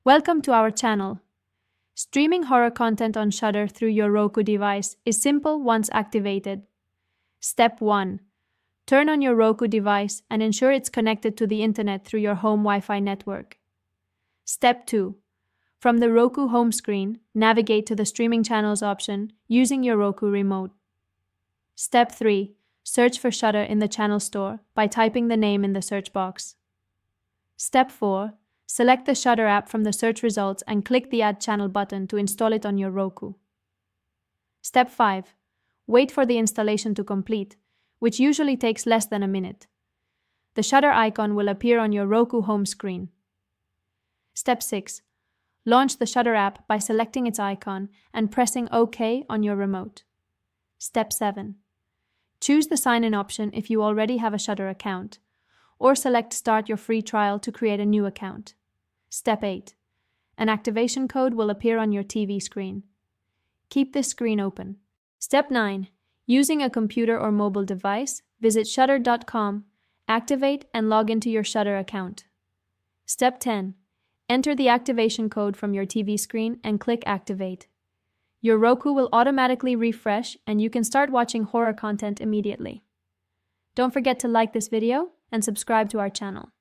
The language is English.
Welcome to our channel. Streaming horror content on Shudder through your Roku device is simple once activated. Step 1. Turn on your Roku device and ensure it's connected to the internet through your home Wi-Fi network. Step 2. From the Roku home screen, navigate to the streaming channels option using your Roku remote. Step 3. Search for Shudder in the channel store by typing the name in the search box. Step 4. Select the Shudder app from the search results and click the Add Channel button to install it on your Roku. Step 5. Wait for the installation to complete, which usually takes less than a minute. The Shudder icon will appear on your Roku home screen. Step 6. Launch the Shudder app by selecting its icon and pressing OK on your remote. Step 7. Choose the sign-in option if you already have a Shudder account, or select Start your free trial to create a new account. Step 8. An activation code will appear on your TV screen. Keep this screen open. Step 9. Using a computer or mobile device, visit shudder.com, activate and log into your Shudder account. Step 10. Enter the activation code from your TV screen and click Activate. Your Roku will automatically refresh and you can start watching horror content immediately. Don't forget to like this video and subscribe to our channel.